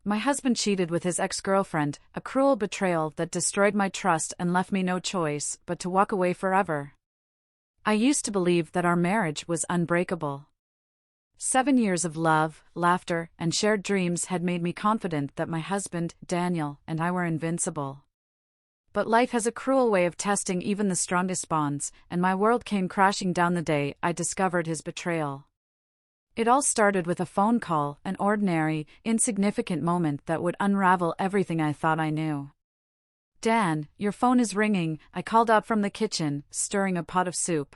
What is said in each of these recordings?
My husband cheated with his ex-girlfriend, a cruel betrayal that destroyed my trust and left me no choice but to walk away forever. I used to believe that our marriage was unbreakable. 7 years of love, laughter, and shared dreams had made me confident that my husband, Daniel, and I were invincible. But life has a cruel way of testing even the strongest bonds, and my world came crashing down the day I discovered his betrayal. It all started with a phone call, an ordinary, insignificant moment that would unravel everything I thought I knew. "Dan, your phone is ringing," I called out from the kitchen, stirring a pot of soup.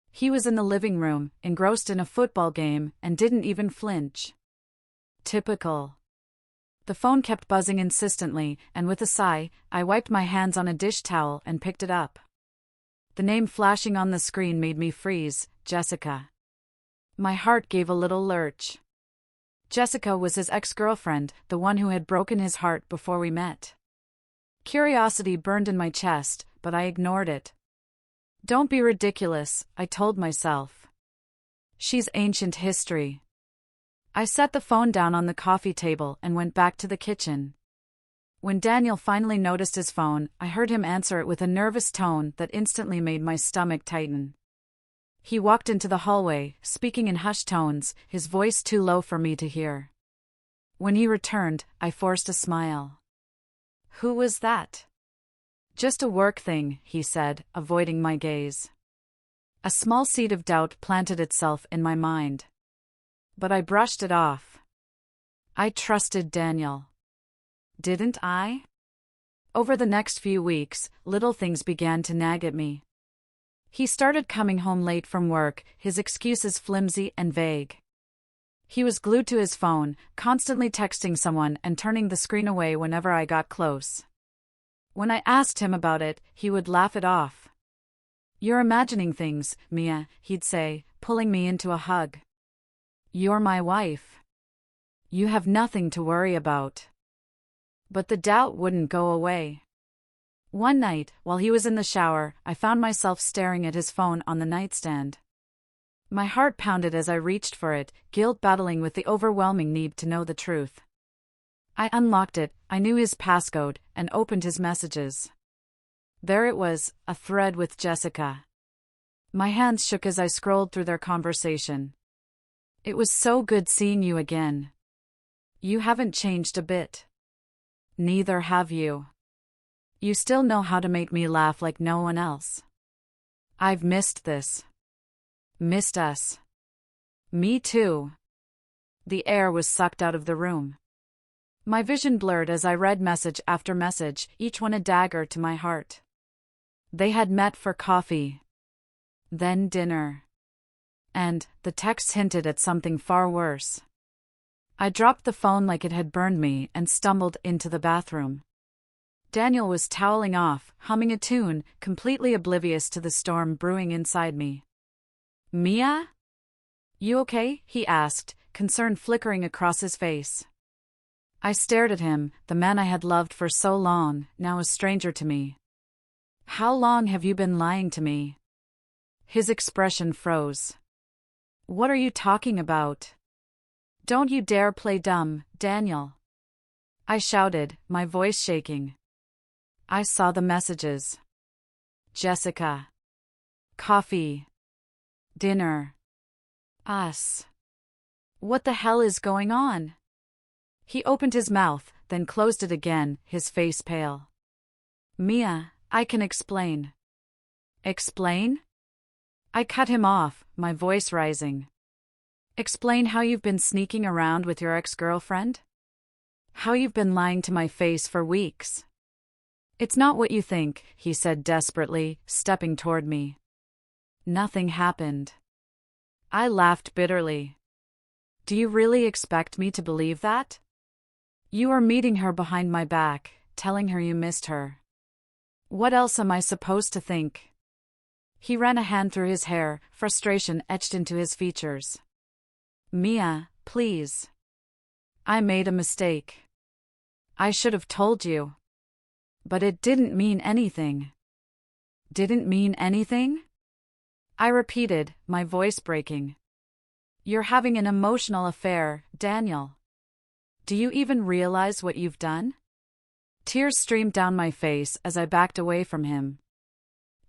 He was in the living room, engrossed in a football game, and didn't even flinch. Typical. The phone kept buzzing insistently, and with a sigh, I wiped my hands on a dish towel and picked it up. The name flashing on the screen made me freeze, Jessica. My heart gave a little lurch. Jessica was his ex-girlfriend, the one who had broken his heart before we met. Curiosity burned in my chest, but I ignored it. "Don't be ridiculous," I told myself. "She's ancient history." I set the phone down on the coffee table and went back to the kitchen. When Daniel finally noticed his phone, I heard him answer it with a nervous tone that instantly made my stomach tighten. He walked into the hallway, speaking in hushed tones, his voice too low for me to hear. When he returned, I forced a smile. "Who was that?" "Just a work thing," he said, avoiding my gaze. A small seed of doubt planted itself in my mind. But I brushed it off. I trusted Daniel. Didn't I? Over the next few weeks, little things began to nag at me. He started coming home late from work, his excuses flimsy and vague. He was glued to his phone, constantly texting someone and turning the screen away whenever I got close. When I asked him about it, he would laugh it off. "You're imagining things, Mia," he'd say, pulling me into a hug. "You're my wife. You have nothing to worry about." But the doubt wouldn't go away. One night, while he was in the shower, I found myself staring at his phone on the nightstand. My heart pounded as I reached for it, guilt battling with the overwhelming need to know the truth. I unlocked it, I knew his passcode, and opened his messages. There it was, a thread with Jessica. My hands shook as I scrolled through their conversation. "It was so good seeing you again. You haven't changed a bit. Neither have you. You still know how to make me laugh like no one else. I've missed this. Missed us." "Me too." The air was sucked out of the room. My vision blurred as I read message after message, each one a dagger to my heart. They had met for coffee. Then dinner. And the texts hinted at something far worse. I dropped the phone like it had burned me and stumbled into the bathroom. Daniel was toweling off, humming a tune, completely oblivious to the storm brewing inside me. "Mia? You okay?" he asked, concern flickering across his face. I stared at him, the man I had loved for so long, now a stranger to me. "How long have you been lying to me?" His expression froze. "What are you talking about? Don't you dare play dumb, Daniel." I shouted, my voice shaking. I saw the messages. Jessica. Coffee. Dinner. Us. What the hell is going on? He opened his mouth, then closed it again, his face pale. "Mia, I can explain." "Explain?" I cut him off, my voice rising. "Explain how you've been sneaking around with your ex-girlfriend? How you've been lying to my face for weeks." "It's not what you think," he said desperately, stepping toward me. "Nothing happened." I laughed bitterly. "Do you really expect me to believe that? You were meeting her behind my back, telling her you missed her. What else am I supposed to think?" He ran a hand through his hair, frustration etched into his features. "Mia, please. I made a mistake. I should have told you. But it didn't mean anything." "Didn't mean anything?" I repeated, my voice breaking. "You're having an emotional affair, Daniel. Do you even realize what you've done? Tears streamed down my face as I backed away from him.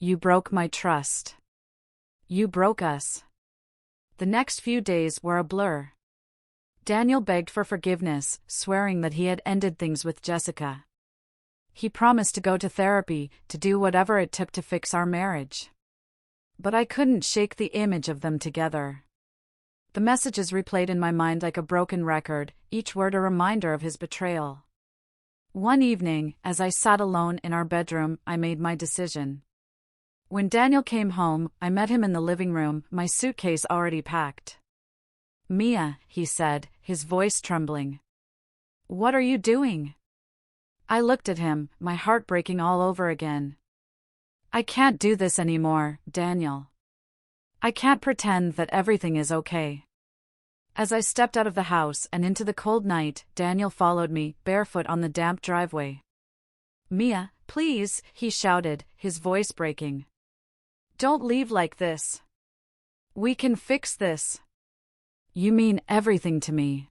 You broke my trust. You broke us. The next few days were a blur. Daniel begged for forgiveness, swearing that he had ended things with Jessica. He promised to go to therapy, to do whatever it took to fix our marriage. But I couldn't shake the image of them together. The messages replayed in my mind like a broken record, each word a reminder of his betrayal. One evening, as I sat alone in our bedroom, I made my decision. When Daniel came home, I met him in the living room, my suitcase already packed. Mia, he said, his voice trembling. What are you doing? I looked at him, my heart breaking all over again. I can't do this anymore, Daniel. I can't pretend that everything is okay. As I stepped out of the house and into the cold night, Daniel followed me, barefoot on the damp driveway. Mia, please, he shouted, his voice breaking. Don't leave like this. We can fix this. You mean everything to me.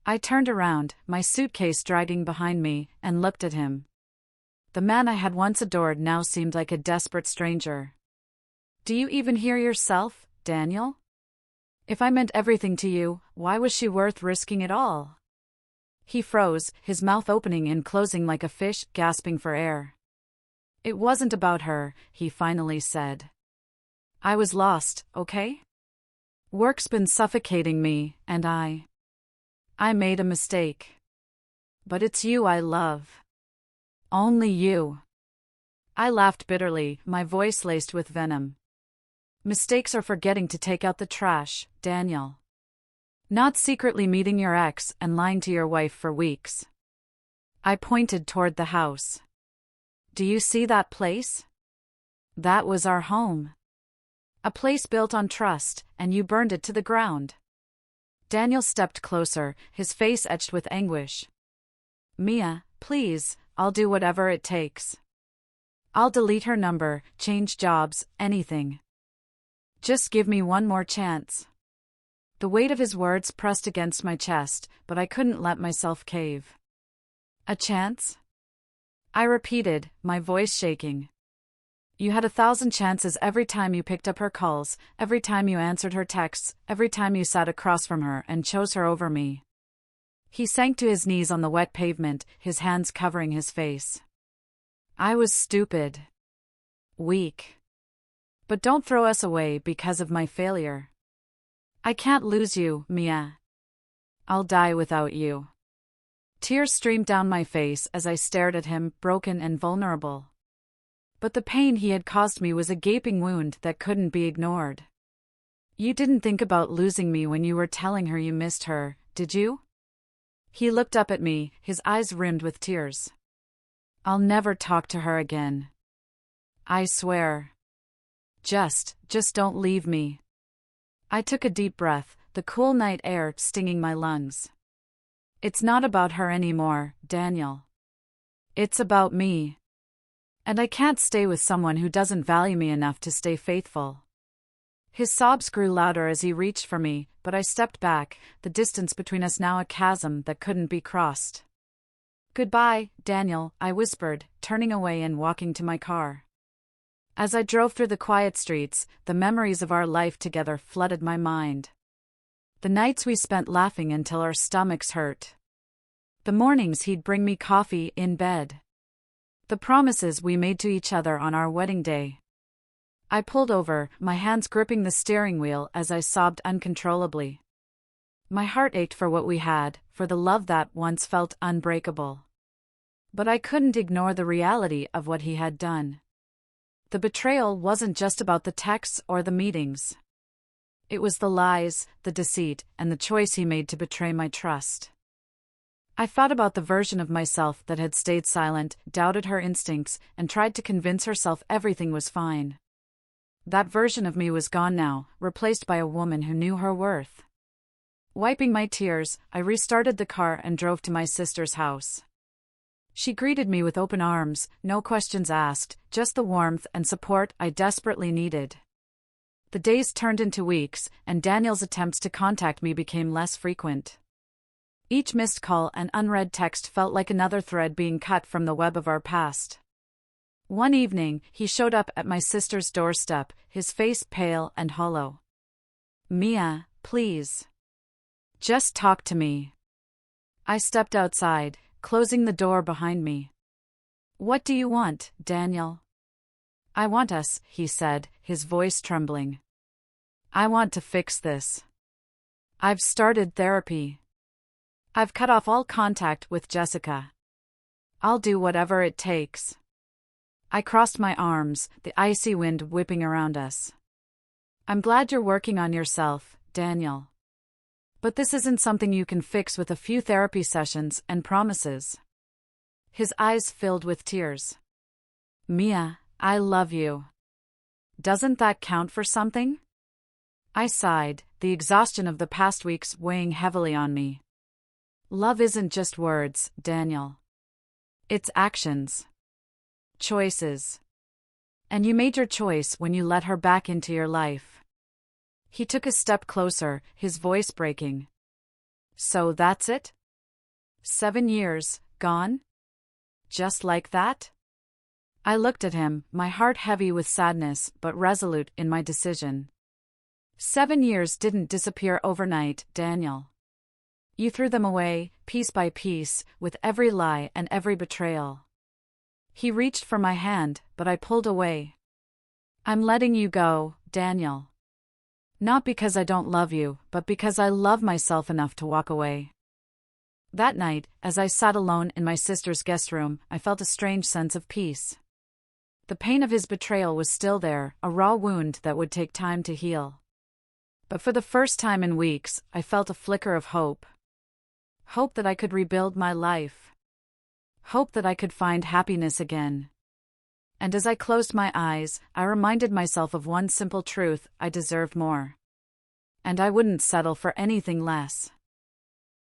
I turned around, my suitcase dragging behind me, and looked at him. The man I had once adored now seemed like a desperate stranger. Do you even hear yourself, Daniel? If I meant everything to you, why was she worth risking it all? He froze, his mouth opening and closing like a fish, gasping for air. It wasn't about her, he finally said. I was lost, okay? Work's been suffocating me, and I made a mistake. But it's you I love. Only you. I laughed bitterly, my voice laced with venom. Mistakes are forgetting to take out the trash, Daniel. Not secretly meeting your ex and lying to your wife for weeks. I pointed toward the house. Do you see that place? That was our home. A place built on trust, and you burned it to the ground. Daniel stepped closer, his face etched with anguish. Mia, please, I'll do whatever it takes. I'll delete her number, change jobs, anything. Just give me one more chance. The weight of his words pressed against my chest, but I couldn't let myself cave. A chance? I repeated, my voice shaking. You had 1,000 chances every time you picked up her calls, every time you answered her texts, every time you sat across from her and chose her over me. He sank to his knees on the wet pavement, his hands covering his face. I was stupid. Weak. But don't throw us away because of my failure. I can't lose you, Mia. I'll die without you. Tears streamed down my face as I stared at him, broken and vulnerable. But the pain he had caused me was a gaping wound that couldn't be ignored. You didn't think about losing me when you were telling her you missed her, did you? He looked up at me, his eyes rimmed with tears. I'll never talk to her again. I swear. Just don't leave me. I took a deep breath, the cool night air stinging my lungs. It's not about her anymore, Daniel. It's about me. And I can't stay with someone who doesn't value me enough to stay faithful. His sobs grew louder as he reached for me, but I stepped back, the distance between us now a chasm that couldn't be crossed. Goodbye, Daniel, I whispered, turning away and walking to my car. As I drove through the quiet streets, the memories of our life together flooded my mind. The nights we spent laughing until our stomachs hurt. The mornings he'd bring me coffee in bed. The promises we made to each other on our wedding day. I pulled over, my hands gripping the steering wheel as I sobbed uncontrollably. My heart ached for what we had, for the love that once felt unbreakable. But I couldn't ignore the reality of what he had done. The betrayal wasn't just about the texts or the meetings. It was the lies, the deceit, and the choice he made to betray my trust. I thought about the version of myself that had stayed silent, doubted her instincts, and tried to convince herself everything was fine. That version of me was gone now, replaced by a woman who knew her worth. Wiping my tears, I restarted the car and drove to my sister's house. She greeted me with open arms, no questions asked, just the warmth and support I desperately needed. The days turned into weeks, and Daniel's attempts to contact me became less frequent. Each missed call and unread text felt like another thread being cut from the web of our past. One evening, he showed up at my sister's doorstep, his face pale and hollow. "Mia, please. Just talk to me." I stepped outside, closing the door behind me. "What do you want, Daniel?" "I want us," he said, his voice trembling. "I want to fix this. I've started therapy. I've cut off all contact with Jessica. I'll do whatever it takes." I crossed my arms, the icy wind whipping around us. "I'm glad you're working on yourself, Daniel. But this isn't something you can fix with a few therapy sessions and promises." His eyes filled with tears. "Mia, I love you. Doesn't that count for something?" I sighed, the exhaustion of the past weeks weighing heavily on me. "Love isn't just words, Daniel. It's actions. Choices. And you made your choice when you let her back into your life." He took a step closer, his voice breaking. "So that's it? 7 years, gone? Just like that?" I looked at him, my heart heavy with sadness but resolute in my decision. 7 years didn't disappear overnight, Daniel. You threw them away, piece by piece, with every lie and every betrayal. He reached for my hand, but I pulled away. "I'm letting you go, Daniel. Not because I don't love you, but because I love myself enough to walk away." That night, as I sat alone in my sister's guest room, I felt a strange sense of peace. The pain of his betrayal was still there, a raw wound that would take time to heal. But for the first time in weeks, I felt a flicker of hope. Hope that I could rebuild my life. Hope that I could find happiness again. And as I closed my eyes, I reminded myself of one simple truth: I deserved more. And I wouldn't settle for anything less.